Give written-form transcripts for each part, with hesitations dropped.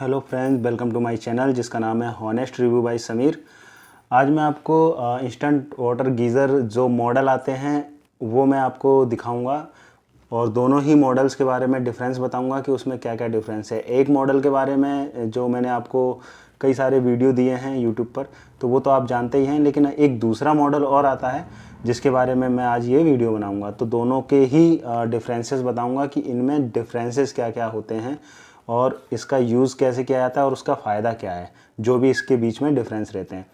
Hello friends, welcome to my channel जिसका नाम है हॉनेस्ट रिव्यू बाय समीर। आज मैं आपको इंस्टेंट वाटर गीज़र जो मॉडल आते हैं वो मैं आपको दिखाऊंगा और दोनों ही मॉडल्स के बारे में डिफरेंस बताऊंगा कि उसमें क्या क्या डिफरेंस है। एक मॉडल के बारे में जो मैंने आपको कई सारे वीडियो दिए हैं यूट्यूब पर, तो वो तो आप जानते ही हैं, लेकिन एक दूसरा मॉडल और आता है जिसके बारे में मैं आज ये वीडियो बनाऊंगा। तो दोनों के ही डिफरेंसेस बताऊंगा कि इनमें डिफरेंसेस क्या क्या होते हैं और इसका यूज़ कैसे किया जाता है और उसका फ़ायदा क्या है, जो भी इसके बीच में डिफरेंस रहते हैं।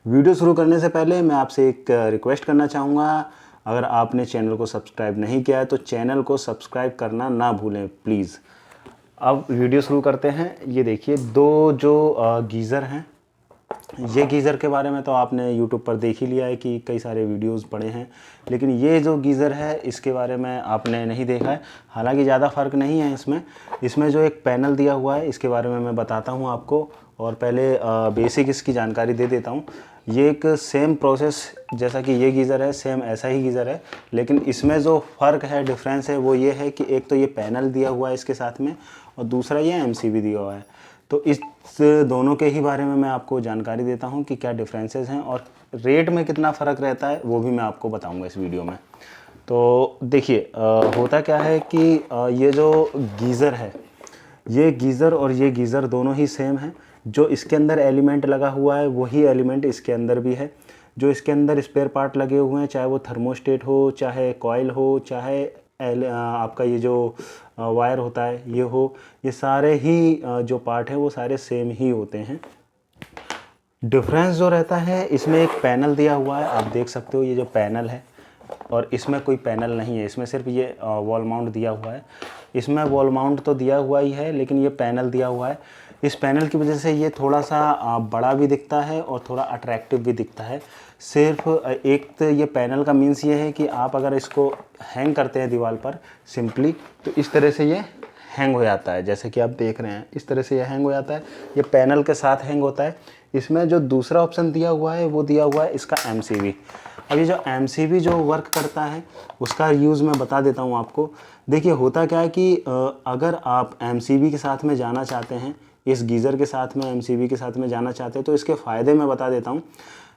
वीडियो शुरू करने से पहले मैं आपसे एक रिक्वेस्ट करना चाहूँगा, अगर आपने चैनल को सब्सक्राइब नहीं किया है तो चैनल को सब्सक्राइब करना ना भूलें प्लीज़। अब वीडियो शुरू करते हैं। ये देखिए दो जो गीज़र हैं, ये गीज़र के बारे में तो आपने यूट्यूब पर देख ही लिया है कि कई सारे वीडियोस पड़े हैं, लेकिन ये जो गीज़र है इसके बारे में आपने नहीं देखा है। हालांकि ज़्यादा फ़र्क नहीं है इसमें जो एक पैनल दिया हुआ है इसके बारे में मैं बताता हूँ आपको। और पहले बेसिक इसकी जानकारी दे देता हूँ। ये एक सेम प्रोसेस जैसा कि ये गीज़र है, सेम ऐसा ही गीज़र है, लेकिन इसमें जो फ़र्क है, डिफरेंस है, वो ये है कि एक तो ये पैनल दिया हुआ है इसके साथ में और दूसरा ये एमसीबी दिया हुआ है। तो इस दोनों के ही बारे में मैं आपको जानकारी देता हूं कि क्या डिफरेंसेस हैं और रेट में कितना फ़र्क रहता है वो भी मैं आपको बताऊंगा इस वीडियो में। तो देखिए होता क्या है कि ये जो गीज़र है, ये गीज़र और ये गीज़र दोनों ही सेम है। जो इसके अंदर एलिमेंट लगा हुआ है वही एलिमेंट इसके अंदर भी है। जो इसके अंदर स्पेयर पार्ट लगे हुए हैं, चाहे वो थर्मोस्टेट हो, चाहे कॉइल हो, चाहे आपका ये जो वायर होता है ये हो, ये सारे ही जो पार्ट है वो सारे सेम ही होते हैं। डिफरेंस जो रहता है, इसमें एक पैनल दिया हुआ है, आप देख सकते हो ये जो पैनल है, और इसमें कोई पैनल नहीं है, इसमें सिर्फ ये वॉल माउंट दिया हुआ है। इसमें वॉल माउंट तो दिया हुआ ही है, लेकिन ये पैनल दिया हुआ है। इस पैनल की वजह से ये थोड़ा सा बड़ा भी दिखता है और थोड़ा अट्रैक्टिव भी दिखता है। सिर्फ एक तो ये पैनल का मीन्स ये है कि आप अगर इसको हैंग करते हैं दीवार पर सिंपली, तो इस तरह से ये हैंग हो जाता है, जैसे कि आप देख रहे हैं इस तरह से ये हैंग हो जाता है। ये पैनल के साथ हैंग होता है। इसमें जो दूसरा ऑप्शन दिया हुआ है वो दिया हुआ है इसका एमसीबी। अब ये जो एमसीबी जो वर्क करता है उसका यूज़ मैं बता देता हूँ आपको। देखिए होता क्या है कि अगर आप एमसीबी के साथ में जाना चाहते हैं, इस गीज़र के साथ में एमसीबी के साथ में जाना चाहते हैं, तो इसके फ़ायदे मैं बता देता हूँ।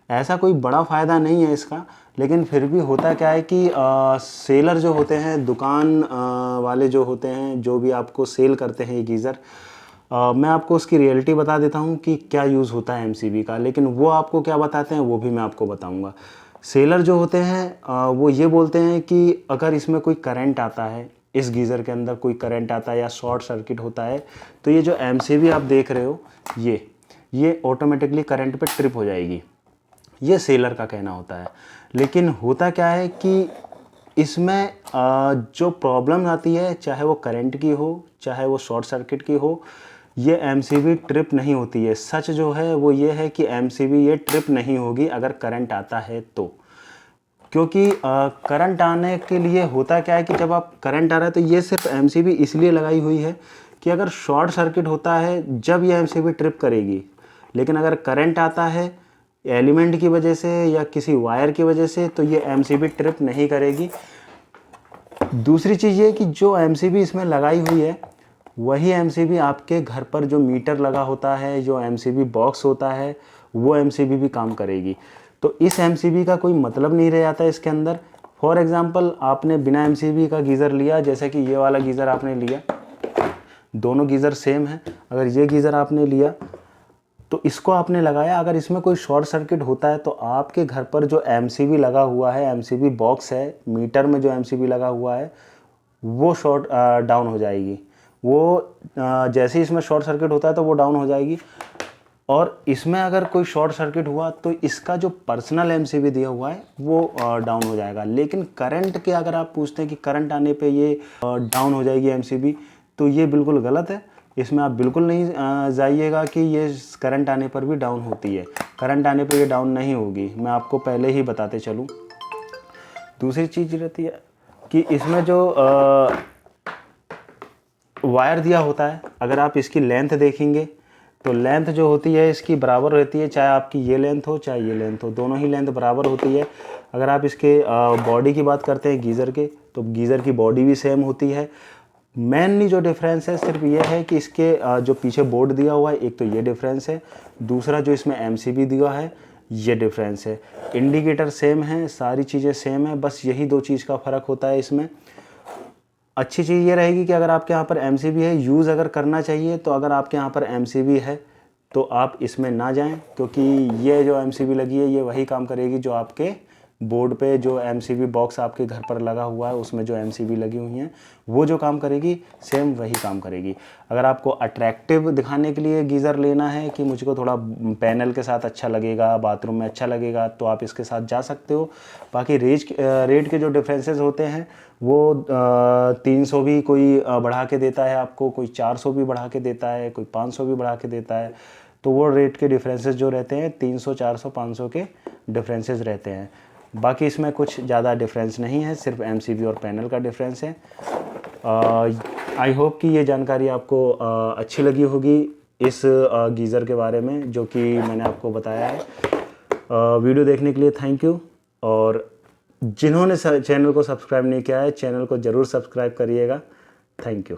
ऐसा कोई बड़ा फ़ायदा नहीं है इसका, लेकिन फिर भी होता क्या है कि सेलर जो होते हैं, दुकान वाले जो होते हैं, जो भी आपको सेल करते हैं ये गीज़र, मैं आपको उसकी रियलिटी बता देता हूँ कि क्या यूज़ होता है एमसीबी का, लेकिन वो आपको क्या बताते हैं वो भी मैं आपको बताऊँगा। सेलर जो होते हैं वो ये बोलते हैं कि अगर इसमें कोई करंट आता है, इस गीज़र के अंदर कोई करंट आता है या शॉर्ट सर्किट होता है, तो ये जो एमसीबी आप देख रहे हो ये ऑटोमेटिकली करंट पे ट्रिप हो जाएगी। ये सेलर का कहना होता है। लेकिन होता क्या है कि इसमें जो प्रॉब्लम आती है, चाहे वो करंट की हो चाहे वो शॉर्ट सर्किट की हो, ये एमसीबी ट्रिप नहीं होती है। सच जो है वो ये है कि एमसीबी ये ट्रिप नहीं होगी अगर करंट आता है तो। क्योंकि करंट आने के लिए होता क्या है कि जब आप करंट आ रहा है तो ये सिर्फ एमसीबी इसलिए लगाई हुई है कि अगर शॉर्ट सर्किट होता है जब ये एमसीबी ट्रिप करेगी, लेकिन अगर करंट आता है एलिमेंट की वजह से या किसी वायर की वजह से तो ये एमसीबी ट्रिप नहीं करेगी। दूसरी चीज़ ये कि जो एमसीबी इसमें लगाई हुई है वही एमसीबी आपके घर पर जो मीटर लगा होता है, जो एमसीबी बॉक्स होता है, वो एमसीबी भी काम करेगी। तो इस एमसीबी का कोई मतलब नहीं रह जाता इसके अंदर। फॉर एग्ज़ाम्पल आपने बिना एमसीबी का गीज़र लिया, जैसे कि ये वाला गीज़र आपने लिया, दोनों गीज़र सेम है। अगर ये गीज़र आपने लिया तो इसको आपने लगाया, अगर इसमें कोई शॉर्ट सर्किट होता है तो आपके घर पर जो एमसीबी लगा हुआ है, एमसीबी बॉक्स है, मीटर में जो एमसीबी लगा हुआ है, वो शॉर्ट डाउन हो जाएगी। वो जैसे ही इसमें शॉर्ट सर्किट होता है तो वो डाउन हो जाएगी। और इसमें अगर कोई शॉर्ट सर्किट हुआ तो इसका जो पर्सनल एमसीबी दिया हुआ है वो डाउन हो जाएगा। लेकिन करंट के अगर आप पूछते हैं कि करंट आने पे ये डाउन हो जाएगी एमसीबी, तो ये बिल्कुल गलत है। इसमें आप बिल्कुल नहीं जाइएगा कि ये करंट आने पर भी डाउन होती है। करंट आने पर ये डाउन नहीं होगी, मैं आपको पहले ही बताते चलूँ। दूसरी चीज़ रहती है कि इसमें जो वायर दिया होता है, अगर आप इसकी लेंथ देखेंगे तो लेंथ जो होती है इसकी बराबर रहती है, चाहे आपकी ये लेंथ हो चाहे ये लेंथ हो, दोनों ही लेंथ बराबर होती है। अगर आप इसके बॉडी की बात करते हैं गीज़र के, तो गीज़र की बॉडी भी सेम होती है। मेनली जो डिफरेंस है सिर्फ ये है कि इसके जो पीछे बोर्ड दिया हुआ है, एक तो ये डिफरेंस है, दूसरा जो इसमें एमसीबी दिया है ये डिफरेंस है। इंडिकेटर सेम है, सारी चीज़ें सेम है, बस यही दो चीज़ का फ़र्क होता है इसमें। अच्छी चीज़ ये रहेगी कि अगर आपके यहाँ पर एमसीबी है, यूज़ अगर करना चाहिए तो अगर आपके यहाँ पर एमसीबी है तो आप इसमें ना जाएं, क्योंकि ये जो एमसीबी लगी है ये वही काम करेगी जो आपके बोर्ड पे जो एमसीबी बॉक्स आपके घर पर लगा हुआ है उसमें जो एमसीबी लगी हुई हैं वो जो काम करेगी सेम वही काम करेगी। अगर आपको अट्रैक्टिव दिखाने के लिए गीज़र लेना है कि मुझको थोड़ा पैनल के साथ अच्छा लगेगा, बाथरूम में अच्छा लगेगा, तो आप इसके साथ जा सकते हो। बाकी रेट के जो डिफरेंसेस होते हैं वो 300 भी कोई बढ़ा के देता है आपको, कोई 400 भी बढ़ा के देता है, कोई 500 भी बढ़ा के देता है। तो वो रेट के डिफरेंसेस जो रहते हैं 300, 400, 500 के डिफरेंसेस रहते हैं। बाकी इसमें कुछ ज़्यादा डिफरेंस नहीं है, सिर्फ एमसीबी और पैनल का डिफरेंस है। आई होप कि ये जानकारी आपको अच्छी लगी होगी इस गीज़र के बारे में जो कि मैंने आपको बताया है। वीडियो देखने के लिए थैंक यू, और जिन्होंने चैनल को सब्सक्राइब नहीं किया है चैनल को ज़रूर सब्सक्राइब करिएगा। Thank you.